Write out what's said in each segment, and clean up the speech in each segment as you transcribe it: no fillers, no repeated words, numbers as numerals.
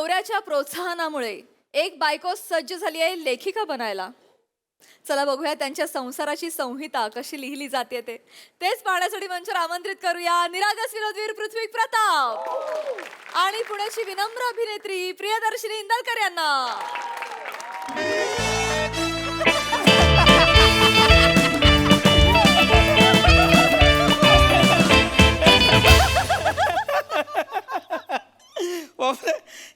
नवऱ्याच्या प्रोत्साहनामुळे एक बायको सज्ज झाली आहे लेखिका बनायला. चला बघूया त्यांच्या संसाराची संहिता कशी लिहिली जाते तेच पाहण्यासाठी मंचावर आमंत्रित करूया निरागस विनोदवीर पृथ्वी प्रताप आणि पुण्याची विनम्र अभिनेत्री प्रियदर्शिनी इंदलकर यांना.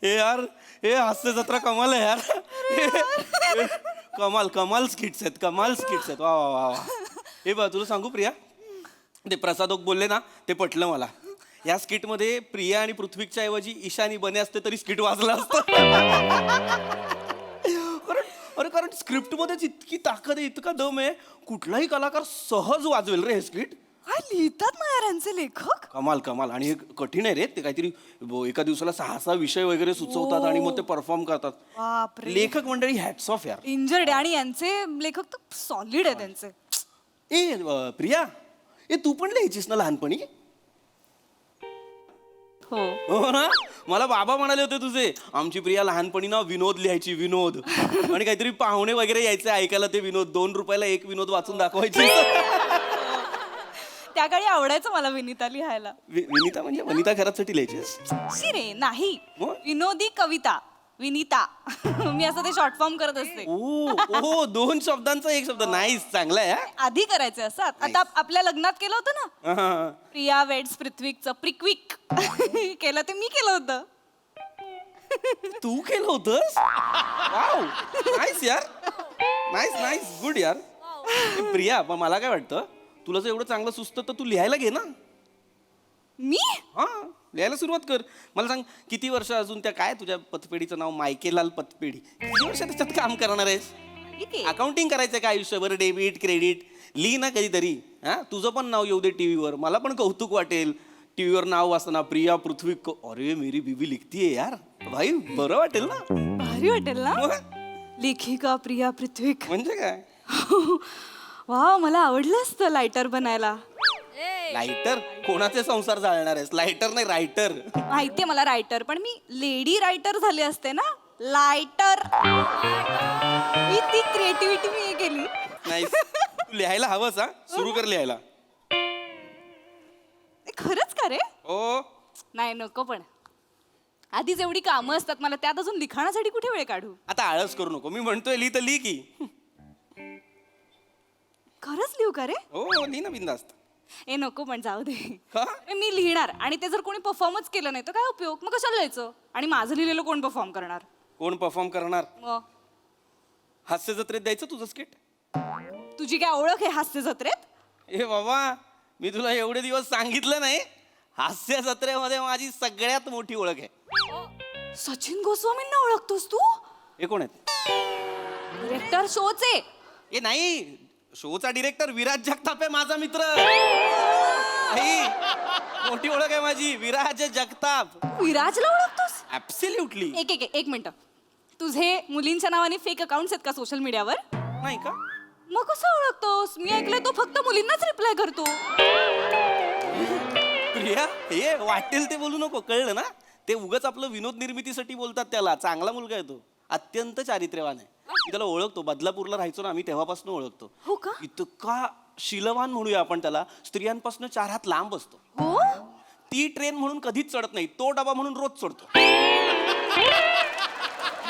हे यार हे हास्य जत्रा कमाल आहे यार. कमाल कमाल स्किट्स आहेत वा वा वा वा. हे बघ तुला सांगू प्रिया, ते प्रसादोक बोलले ना ते पटलं मला. या स्किट मध्ये प्रिया आणि पृथ्वीच्या ऐवजी ईशानी बने असते तरी स्किट वाजलं असतं. कारण स्क्रिप्ट मध्येच इतकी ताकद आहे, इतका दम आहे, कुठलाही कलाकार सहज वाजवेल रे हे स्किट. काय लिहितात ना यार यांचे लेखक. कमाल. आणि हे कठीण आहे रे, ते काहीतरी एका दिवसाला 6 विषय वगैरे सुचवतात आणि मग ते परफॉर्म करतात. बापरे. लेखक मंडळी हॅट्स ऑफ यार. इंजर्ड आणि यांचे लेखक तर सॉलिड आहे त्यांचे. प्रिया तू पण लिहायचीस ना लहानपणी? हो ना, मला बाबा म्हणाले होते तुझे, आमची प्रिया लहानपणी ना विनोद लिहायची, विनोद. आणि काहीतरी पाहुणे वगैरे यायचे ऐकायला ते विनोद, 2 रुपयाला एक विनोद वाचून दाखवायची. त्या काळी आवडायचं मला विनिता लिहायला. विनिता म्हणजे वनिता घरासाठी लिहायची? शिरे नाही, मग? विनोदी कविता विनिता. मी असं ते शॉर्ट फॉर्म करत असते. ओ 2 शब्दांचा एक शब्द. नाईस, चांगला आहे. आधी करायचे असतात. आता आपल्या लग्नात केलं होतं ना, प्रिया वेड्स पृथ्वीकचं प्रिक्विक केलं, ते मी केलं होतं. तू केलं होतंस? वाव, नाईस यार, नाईस गुड यार. प्रिया पण मला काय वाटतं, तुला जर एवढं चांगलं सुचतं तर तू लिहायला घे ना. मी लिहायला सुरुवात कर. मला सांग, किती वर्ष अजून त्या काय तुझ्या पतपेढीचं नाव मायकेलाल पतपेढी, किती वर्ष त्याच्यात काम करणार आहेस? अकाउंटिंग करायचं का आयुष्यभर? डेबिट क्रेडिट लिही ना कधीतरी. तुझं पण नाव येऊ दे टीव्हीवर, मला पण कौतुक वाटेल. टीव्हीवर नाव वाचताना प्रिया पृथ्वी, अरे मेरी बीबी लिखतीये यार, भाई बरं वाटेल ना. भारी वाटेल ना. लेखिका प्रिया पृथ्वीक म्हणजे काय? वा, मला आवडलं असतं लायटर बनायला. लायटर? कोणाचे संसार जाळणार आहेस? लायटर नाही, रायटर. माहितीये मला रायटर, पण मी लेडी रायटर झाले असते ना, लायटर. ती क्रिएटिव्हिटी मी हे केली. नाही, तू लिहायला हवंस. सुरू कर लिहायला. खरंच का रे? हो. नाही नको, पण आधीच एवढी कामं असतात मला, त्यात अजून लिखाणासाठी कुठे वेळ काढू? आता आळस करू नको, मी म्हणतोय लिही तर लिही की. खरंच लिहू का रे? हो लिही ना, बिंदास्त. ए नको, पण जाऊ दे. का? मी लिहिणार आणि ते जर कोणी परफॉर्मच केलं नाही तर काय उपयोग? मग कशाला लिहायचं? आणि माझं लिहिलेलं कोण परफॉर्म करणार? कोण परफॉर्म करणार? मग हास्य जत्रेत द्यायचं तुझं स्किट? तुझी काय ओळख आहे हास्य जत्रेत? ए बाबा, मी तुला एवढे दिवस सांगितलं नाही, हास्य जत्रेमध्ये माझी सगळ्यात मोठी ओळख आहे. सचिन गोस्वामींना ओळखतोस तू? हे कोण आहेत? डिरेक्टर शोचे. हे नाही, शोचा डिरेक्टर विराज जगताप आहे, माझा मित्र. मोठी ओळख आहे माझी, विराज जगताप. विराजला ओळखतोस? ऍब्सोल्युटली. एक मिनिट, तुझे मुलींच्या नावाने फेक अकाउंट्स आहेत का सोशल मीडियावर? नाही का? मग कसं ओळखतोस? मी ऐकलंय तो फक्त मुलींनाच रिप्लाय करतो. प्रिया, हे वाटेल ते बोलू नको, कळलं ना? ते उगाच आपलं विनोद निर्मितीसाठी बोलतात त्याला. चांगला मुलगा आहे तो, अत्यंत चारित्र्यवान आहे. मी त्याला ओळखतो, बदलापूरला राहायचो ना आम्ही, तेव्हापासून ओळखतो. हो का? इतका शीलवान म्हणूया आपण त्याला, स्त्रियांपासून 4 हात लांब असतो. हो. ती ट्रेन म्हणून कधीच चढत नाही, तो डबा म्हणून रोज चढतो.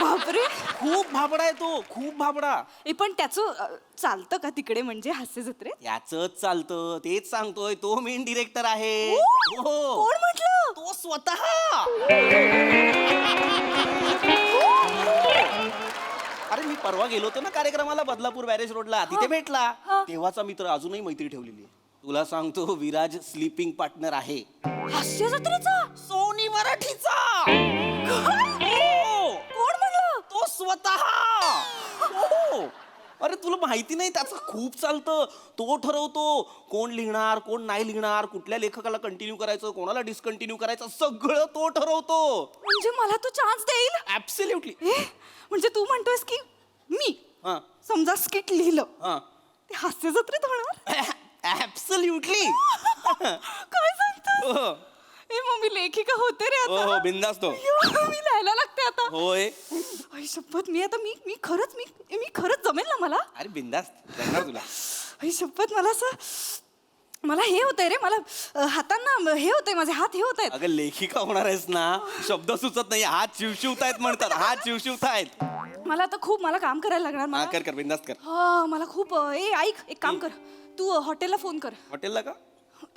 बापरे, खूप भाबडा आहे तो, खूप भाबडा. पण त्याचं चालतं का तिकडे, म्हणजे हास्य जत्रेत? याचंच चालतं, तेच सांगतोय, तो मेन डिरेक्टर आहे. हो? कोण म्हटलं? तो स्वतः. अरे मी परवा गेलो होतो ना कार्यक्रमाला बदलापूर बॅरेज रोडला, तिथे भेटला. तेव्हाचा मित्र, अजूनही मैत्री ठेवलेली आहे. तुला सांगतो, विराज स्लीपिंग पार्टनर आहे हास्य जत्रेचा. सोनी मराठीचा. कोण म्हणलं? तो स्वतः. हो. अरे तुला माहिती नाही, त्याचं खूप चालतं. तो ठरवतो कोण लिहिणार, कोण नाही लिहिणार, कुठल्या लेखकाला कंटिन्यू करायचं, कोणाला डिस्कंटिन्यू करायचं, सगळं तो ठरवतो. म्हणजे मला तो चान्स देईल? ऍब्सोल्युटली. म्हणजे तू म्हणतोयस की मी समजा स्किट लिहिलं, ते हास्य जत्रेत होणार? ऍब्सोल्युटली. काय सांगतो? ए मग मी लेखिका होते रे हो आता. हो बिंदास तो मी लिहायला लागते आता. होय आई शपथ मी आता मी खरंच जमेल ना मला. अरे बिंदास जमणार तुला. आई शपथ मला हे होतंय रे मला हातांना हे होतंय माझे हात हे होत आहेत. अगं लेखिका होणार आहेस ना शब्द सुचत नाही हात शिवशिवतायत म्हणतात हात शिवशिवतायत. मला आता खूप मला काम करायला लागणार हा मला. कर बिंदास कर. मला खूप ऐक एक काम कर तू हॉटेलला फोन कर हॉटेलला का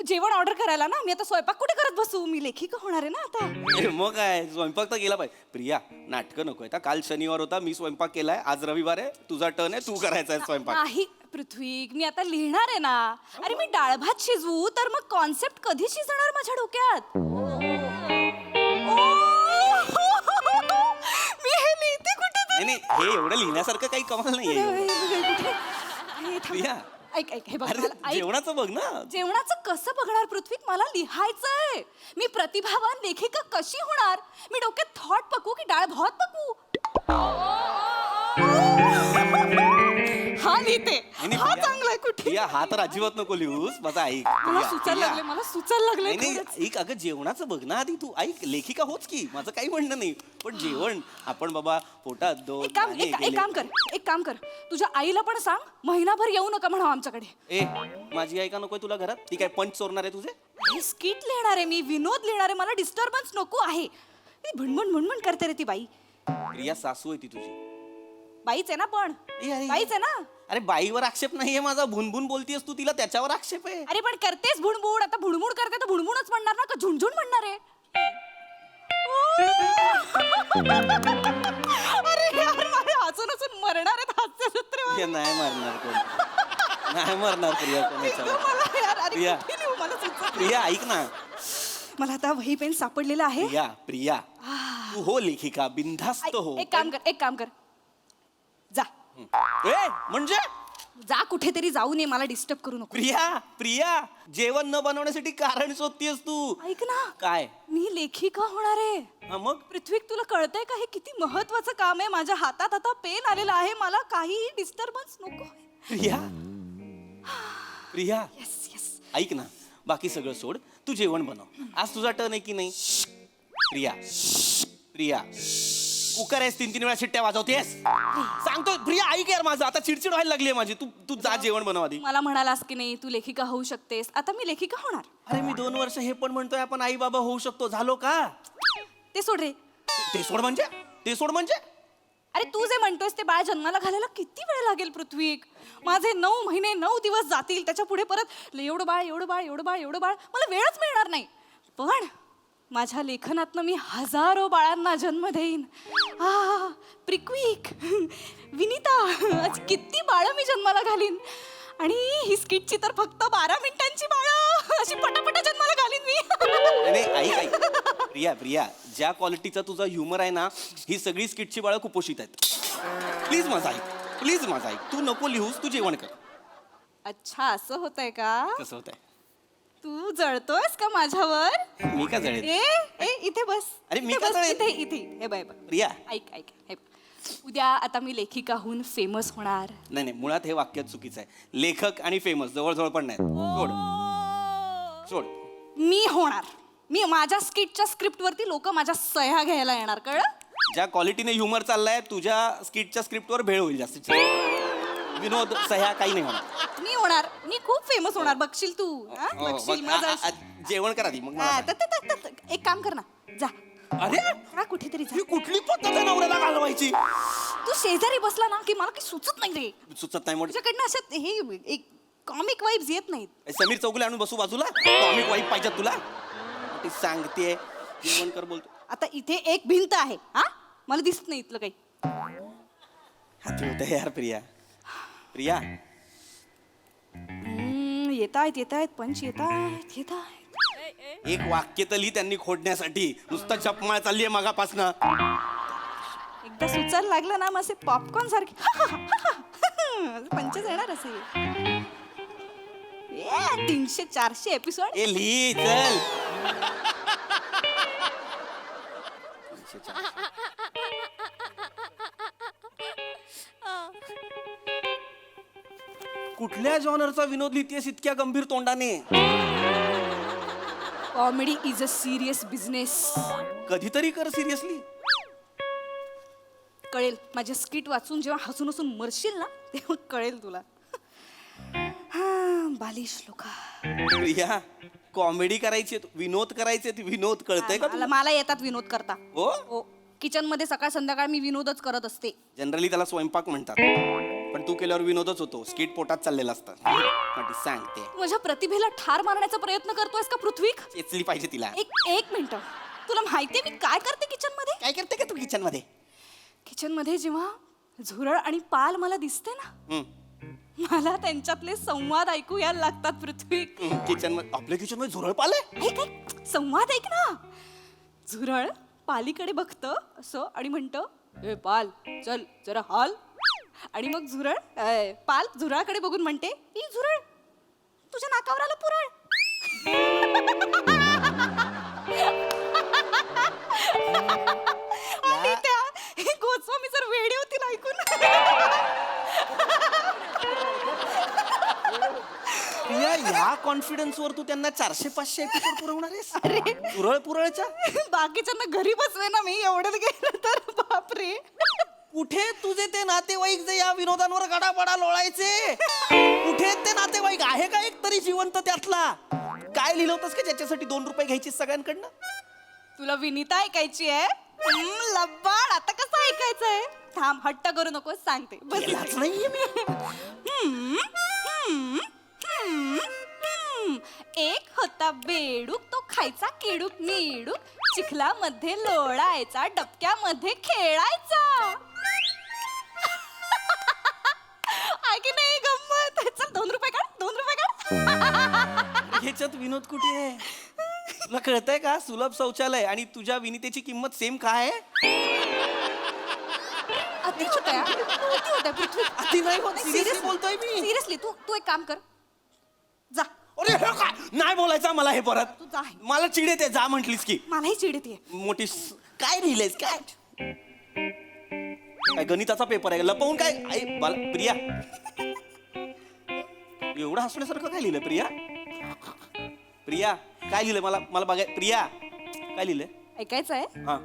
जेवण ऑर्डर करायला ना. मी आता स्वयंपाक कुठे करत बसू मी लेखिका होणार आहे ना आता. ए, मग काय स्वयंपाक तर केला पाहिजे. प्रिया नाटकं नको आहेत. काल शनिवार होता मी स्वयंपाक केलाय आज रविवार आहे तुझा टर्न आहे तू करायचा आहे स्वयंपाक. नाही पृथ्वी मी आता लिहिणार आहे ना. अरे मी डाळ भात शिजवू तर मग कॉन्सेप्ट कधी शिजणार माझ्या डोक्यात. मी हे लिहिते कुठे नाही नाही हे एवढं लिहिण्यासारखं काही कमाल नाहीये. प्रिया ऐक हे बघ अरे मला ऐक. जेवणाचं बघ ना. जेवणाचं कसं बघणार पृथ्वी मला लिहायचंय. मी प्रतिभावान लेखिका कशी होणार. मी डोक्यात थॉट पकवू की डाळ भात पकवू. हा लिहिते नाही, हा प्रिया, चांगलाय कुठे. प्रिया हा तर अजिबात नको लिहूस माझा ऐक. मला प्रिया, सुचायला प्रिया. लागले मला सुचायला लागले नाही नाही ऐक अगं जेवणाचं बघ ना आधी तू ऐक लेखिका होच की माझं काही म्हणणं नाही पण जेवण आपण बाबा पोटात दोन दाणे गेले. एक काम कर तुझ्या आईला पण सांग महिनाभर येऊ नका म्हणा आमच्याकडे. ए माझी आई का नकोय तुला घरात ती काय पंच चोरणार आहे तुझे. हे स्किट लिहिणार आहे मी विनोद लिहिणार आहे मला डिस्टर्बन्स नको आहे. भणभण करते रे ती बाई. प्रिया सासू आहे ती तुझी. बाईच आहे ना पण ए, अरे, बाईच आहे ना. अरे बाईवर आक्षेप नाहीये माझा भुनभुन बोलतीयस तू तिला त्याच्यावर आक्षेप आहे. अरे पण करतेस भुणभुण आता भुणभुण करते तर भुणभुणच म्हणणार ना का झुणझुण म्हणणार आहे. अरे यार मला हसून हसून मरणार आहेत हास्यचित्र. प्रिया, नाही मारणार कोण नाही मारणार प्रिया कोण याच्यावर. मला यार अरे प्रिया. कुठे लिहू मला सुचत. प्रिया ऐक ना. मला आता वही पेन सापडलेला आहे. प्रिया प्रिया तू हो लेखिका बिनधास्त हो. एक काम कर जा ए म्हणजे जा कुठेतरी जाऊ नये मला डिस्टर्ब करू नको. प्रिया प्रिया जेवण न बनवण्यासाठी कारण शोधतीयस तू. ऐक ना काय मी लेखिका होणार आहे. हा मग पृथ्वी तुला कळतंय का हे किती महत्वाचं काम आहे. माझ्या हातात आता पेन आलेला आहे मला काहीही डिस्टर्बन्स नको. प्रिया प्रिया येस येस ऐक ना बाकी सगळं सोड तू जेवण बनव आज तुझा टर्न आहे की नाही. प्रिया प्रिया कुकर आहेस 3-3 वेळा शिट्ट्या वाजवतेस. सांगतो प्रिया ऐक यार माझं आता चिडचिड व्हायला लागली आहे माझी. तू तू जा जेवण बनव आधी. मला म्हणालास की नाही तू लेखिका होऊ शकतेस. आता मी लेखिका होणार. अरे मी 2 वर्ष हे पण म्हणतोय आपण आई बाबा होऊ शकतो झालो का. ते सोड रे. ते सोड म्हणजे अरे तू जे म्हणतोयस ते बाळ जन्माला घालायला किती वेळ लागेल पृथ्वी. माझे 9 महिने 9 दिवस जातील त्याच्या पुढे परत एवढं बाळ मला वेळच मिळणार नाही. पण माझ्या लेखनातनं मी हजारो बाळांना जन्म देईन. प्रिक्विक विनिता आज किती बाळं मी जन्माला घालीन. आणि ही स्किटची तर फक्त 12 मिनिटांची बाळं अशी पटापटा जन्माला घालीन मी. नाही ऐक प्रिया प्रिया ज्या क्वालिटीचा तुझा ह्युमर आहे ना ही सगळी स्किटची बाळं कुपोषित आहेत. प्लीज माझा ऐक तू नको लिहूस तू जेवण कर. अच्छा असं होतंय का. कसं होतंय तू जळतोयस का माझ्यावर. मी का जळेल. ए इथे बस. अरे, मी इथे का बस, जळेल? इथे हे बाय प्रिया ऐक हे बघ. उद्या आता मी लेखिका होऊन फेमस होणार. नाही मुळात हे वाक्य चुकीचं आहे. लेखक आणि फेमस जवळ पण नाही. सोड मी होणार. मी माझ्या स्किटच्या स्क्रिप्ट वरती लोक माझ्या सह्या घ्यायला येणार कळलं. ज्या क्वालिटीने ह्युमर चाललाय तुझ्या स्किटच्या स्क्रिप्टवर भेळ होईल जास्तीत विनोद सह्या काही नाही होणार. मी होणार. मी खूप फेमस होणार बघशील तू. हा? हो, बघशील बघ, माझं. जेवण करा ती मग मला हा, सांग. एक काम कर ना जा. अरे हा, कुठेतरी जा. ही कुठली पद्धत आहे नवऱ्याला घालवायची. तू शेजारी बसला ना की मला काही सुचत नाही रे. सुचत नाही म्हणून तुझ्याकडनं असं हे एक कॉमिक वाईब्स येत नाहीत. समीर चौगुले आणून बसू बाजूला कॉमिक वाईफ पाहिजे तुला. ती सांगते जेवण कर बोलतो. आता इथे एक भिंत आहे. हा मला दिसत नाही इथलं काही. हाती होतं यार प्रिया प्रिया येत आहेत पंच येत आहेत. एक वाक्य तर लिही त्यांनी खोडण्यासाठी नुसतं चपमाळ चालली आहे मगापासनं. एकदा सुचायला लागलं ना मग असे पॉपकॉर्न सारखे पंचच येणार असे. 300-400 एपिसोड. ए लिही चल. कुठल्या जॉनरचा विनोद लिहितेस इतक्या गंभीर तोंडाने. Comedy is a serious business. कधीतरी कर सिरियसली. कळेल माझ्या स्किट वाचून जेव्हा हसून हसून मरशील ना तेव्हा कळेल तुला. हा, बालिश लोका. प्रिया कॉमेडी करायची विनोद करायचे विनोद कळतंय का तुला? मला येतात विनोद करता. हो हो, किचन मध्ये सकाळ संध्याकाळ मी विनोदच करत असते. जनरली त्याला स्वयंपाक म्हणतात, पण तू केल्यावर विनोदच होतो. स्किट पोटात चाललेला असतात. पण सांगते माझ्या प्रतिभेला ठार मारण्याचा प्रयत्न करतोयस का पृथ्वी? चेचली पाहिजे तिला. एक मिनिट, तुला माहितीये मी काय करते किचन मध्ये? काय करते का तू किचन मध्ये? किचन मध्ये जेव्हा झुरळ आणि पाल मला दिसते ना, मला त्यांच्यातले संवाद ऐकू यायला लागतात पृथ्वी. किचन मध्ये आपल्या किचन मध्ये झुरळ पाले. ऐक संवाद ऐक ना. झुरळ पालीकडे बघतं असं आणि म्हणतं, ए पाल चल जरा हाल. आणि मग पाल झुरळाकडे बघून म्हणते, ई झुरळ तुझ्या नाकावर आलं पुरळ. आणि त्या गोस्वामी सर वेडी होतील ऐकून. प्रिया या कॉन्फिडन्स वर तू त्यांना 400-500 एपिसोड पुरवणार आहेस? पुरळच्या बाकीच्यांना घरी बसवे ना मी एवढंच गेलं तर. बापरे, कुठे तुझे ते नातेवाईक जे या विनोदांवर गडाबडा लोळायचे? कुठे ते नातेवाईक? आहे का एक तरी जिवंत त्यातला? काय लिहिलं होतंस का ज्याच्यासाठी 2 रुपये घ्यायची सगळ्यांकडनं? तुला विनीता ऐकायची आहे? लब्बाड, आता कसं ऐकायचंय? थांब, हट्ट करू नको, सांगते. केलाच नाहीये मी. एक होता बेडूक, तो खायचा केडूक मेडूक, चिखलामध्ये लोळायचा, डबक्यामध्ये खेळायचा. आहे की नाही गंमत? चल 2 रुपये काढ, 2 रुपये काढ. ह्याच्यात विनोद कुठे आहे? तुला कळतंय का? सुलभ शौचालय आणि तुझ्या विनीतेची किंमत सेम काय आहे? अति होत्या पृथ्वी. अति नाही होत, सिरियसली बोलतोय मी. सिरियसली तू एक काम कर, जा. अरे हे काय? नाही बोलायचं मला हे परत. तू जा. मला चिड येते जा म्हटलीस की. मलाही चिड येते. मोठी काय लिहिलंयस काय? काय गणिताचा पेपर आहे लपवून काय? प्रिया एवढं हसण्यासारखं काय लिहिलंय? प्रिया काय लिहिलंय? मला बघाय. प्रिया काय लिहिलंय? ऐकायचं आहे? हा,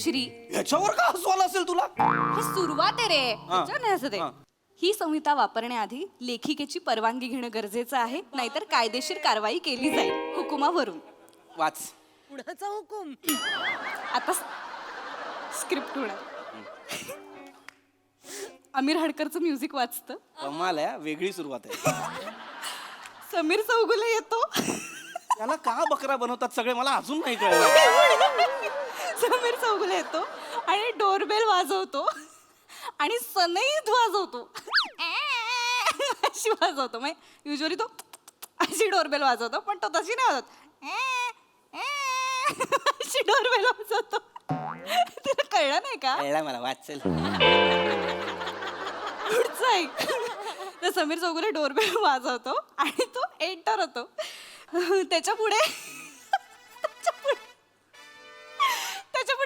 श्री. ह्याच्यावर का हसवायला असेल तुला? ही सुरुवात आहे रे. हा. ह्याच्यावर नाही हसत आहे. हा. ही संहिता वापरण्याआधी लेखिकेची परवानगी घेणं गरजेचं आहे, नाहीतर कायदेशीर कारवाई केली जाईल हुकुमावरून. वाच. पुढचा हुकूम. आता स्क्रिप्ट होणार. आमिर हडकरचं म्युझिक वाचतं. कमाल आहे, वेगळी सुरुवात आहे. समीर चौगुले येतो. त्याला का बकरा बनवतात सगळे मला अजून नाही कळलं. समीर चौगुले येतो आणि डोरबेल वाजवतो आणि सनईत वाजवतो. अशी वाजवतो. मग युजली तो अशी डोरबेल वाजवतो, पण तो तशी नाही वाजवत. अशी डोरबेल वाजवतो. तुला कळलं नाही का? कळलं मला, वाचेल. पुढचं ऐक. तर समीर चौगुले डोरबेल वाजवतो आणि तो एंटर होतो. त्याच्या पुढे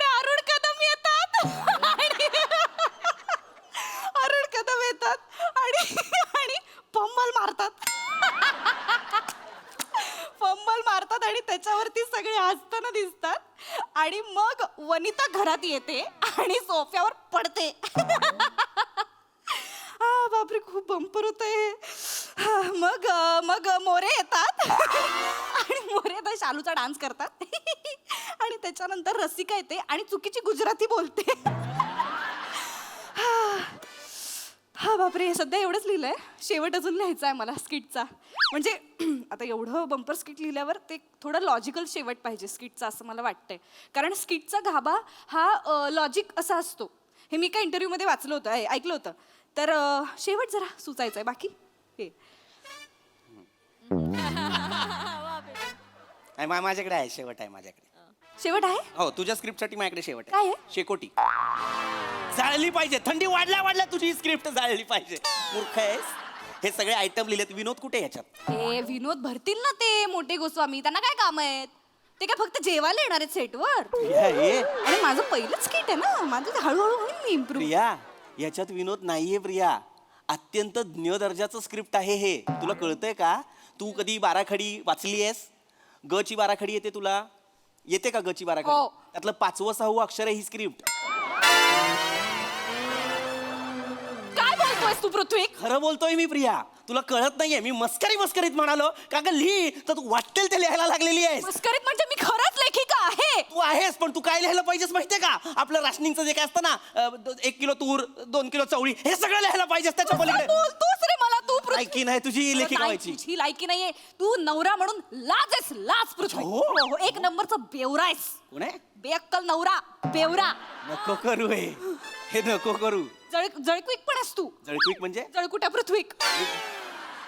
अरुण कदम येतात अरुण कदम येतात आणि पंबल मारतात आणि त्याच्यावरती सगळे हसताना दिसतात. आणि मग वनिता घरात येते आणि सोफ्यावर पडते. बापरे, खूप बंपर होतंय. मग मोरे येतात आणि मोरे येतात, शालूचा डान्स करतात. आणि त्याच्यानंतर रसिका येते आणि चुकीची गुजराती बोलते. हा बापरे, सध्या एवढंच लिहिलंय. शेवट अजून लिहायचा आहे मला स्किटचा. म्हणजे आता एवढं बंपर स्किट लिहिल्यावर ते थोडं लॉजिकल शेवट पाहिजे स्किटचा, असं मला वाटतंय. कारण स्किटचा गाभा हा लॉजिक असा असतो. हे मी काय इंटरव्ह्यूमध्ये वाचलं होतं, ऐकलं होतं. तर शेवट जरा सुचायचा आहे. बाकी हे माझ्याकडे आहे, शेवट आहे माझ्याकडे. शेवट आहे. हो, तुझ्या स्क्रिप्टसाठी माझ्याकडे शेवट काय आहे. आहे? शेकोटी जाळली पाहिजे. थंडी वाढल्या तुझी स्क्रिप्ट जाळली पाहिजे. मूर्ख आहेस. हे सगळे आयटम लिहिलेत. विनोद कुठे याच्यात? हे विनोद भरतील ना ते मोठे गोस्वामी, त्यांना काय काम आहेत? ते काय फक्त जेवायला येणार आहेत सेटवर? आणि माझं पहिलंच स्किट आहे ना, माझं हळूहळू होईल मी इम्प्रूव्ह. प्रिया याच्यात विनोद नाहीये. प्रिया अत्यंत ज्ञ दर्जाचं स्क्रिप्ट आहे हे. तुला कळतंय का? तू कधी बाराखडी वाचली आहेस? ग ची बाराखडी येते तुला? येते का ग ची बाराखडी? हो. त्यातलं 5वं 6वं अक्षर आहे ही स्क्रिप्ट. काय बोलतोयस तू पृथ्वी? खरं बोलतोय मी प्रिया, तुला कळत नाहीये. मी मस्करीत म्हणालो का ग लिही तर तू वाटेल ते लिहायला लागलेली आहेस. मस्करीत म्हणजे मी खरंच लेखिका आहे. तू आहेस, पण तू काय लिहायला पाहिजेस माहितीये का? आपलं राशनिंगचं जे काय असतं ना, 1 किलो तूर 2 किलो चवळी हे सगळं लिहायला पाहिजेस त्याच्या काय पलीकडे. बोलतोस रे मला तू पृथ्वी? लायकी नाही तुझी लेखिका व्हायची. तुझी लायकी नाहीये. तू नवरा म्हणून लाज आहेस, लाज पृथ्वी. हो. हो, एक नंबरचा बेवरा आहेस. कोण आहे? बेअक्कल नवरा, बेवरा. नको करू हे नको करू. जळक्विक पण आहेस तू. जळक्विक म्हणजे जळकुट्या पृथ्वी.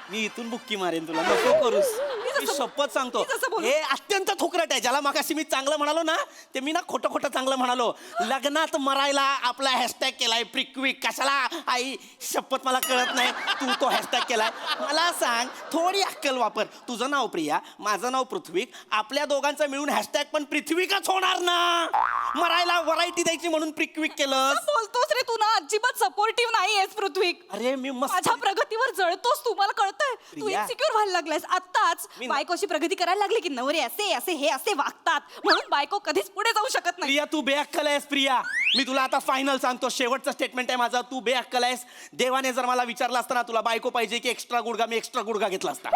मी इथून बुक्की मारेन तुला. नको करूस. मी शपथ सांगतो मी जसं बोलू. हे अत्यंत थोकरट आहे. ज्याला मागाशी मी चांगलं म्हणालो ना, ते मी ना खोटं चांगलं म्हणालो. लग्नात मरायला आपला हॅशटॅग केलाय प्रिक्विक. कशाला आई? शपथ मला कळत नाही. तू तो हॅशटॅग केलाय. मला सांग, थोडी अक्कल वापर. तुझं नाव प्रिया, माझं नाव पृथ्वीक. आपल्या दोघांचं मिळून हॅशटॅग पण पृथ्वीकच होणार ना. मरायला व्हरायटी द्यायची म्हणून प्रिक्विक केलं. काय बोलतोस रे? तू ना अजिबात सपोर्टिव्ह नाहीयेस पृथ्वी. अरे मी मस्त माझ्या प्रगतीवर जळतोस तू. मला कळतंय तू प्रिया. इन्सिक्युअर व्हायला लागलायस. आत्ताच मी- बायकोशी प्रगती करायला लागली की नवरे असे असे हे असे वागतात म्हणून बायको कधीच पुढे जाऊ शकत नाही. प्रिया तू बेअक्कल आहेस प्रिया. मी तुला आता फायनल सांगतो, शेवटचं स्टेटमेंट आहे माझं. तू बेअक्कल आहेस. देवाने जर मला विचारलं असतं ना तुला बायको पाहिजे की एक्स्ट्रा गुडघा, मी एक्स्ट्रा गुडघा घेतला असता.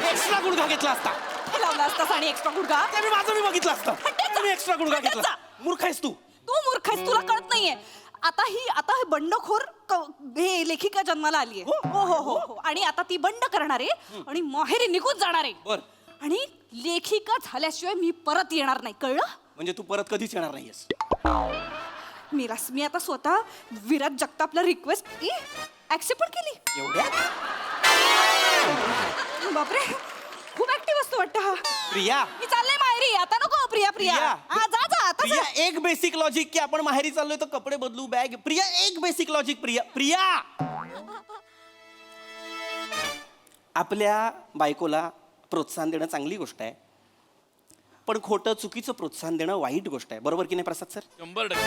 एक्स्ट्रा गुडघा घेतला असता. हे लावला असतास आणि एक्स्ट्रा गुडघा. ते मी माझं मी बघितलं असतं. मी एक्स्ट्रा गुडघा घेतला. हटायचा. मूर्ख आहेस तू. तू मूर्ख आहेस, तुला कळत नाहीये. आता हे बंडखोर हे लेखिका जन्माला आली आहे. हो हो हो हो. आणि आता ती बंड करणार आहे आणि माहेरी निघून जाणार आहे. बर, आणि लेखिका झाल्याशिवाय मी परत येणार नाही, कळलं? म्हणजे तू परत कधीच येणार नाहीयेस. मी आता स्वतः विराज जगतापला रिक्वेस्ट ऍक्सेप्ट पण केली. एवढ्या बापरे, खूप ऍक्टिव्ह असतो वाटतं हा. प्रिया, मी चालले माहेरी. आता नको प्रिया. प्रिया. हा जा जा आता जा. प्रिया, एक बेसिक लॉजिक की आपण माहेरी चाललोय तर कपडे बदलू, बॅग. प्रिया, एक बेसिक लॉजिक. प्रिया आपल्या बायकोला प्रोत्साहन देणं चांगली गोष्ट आहे, पण खोटं चुकीचं प्रोत्साहन देणं वाईट गोष्ट आहे. बरोबर की नाही प्रसाद सर? 100%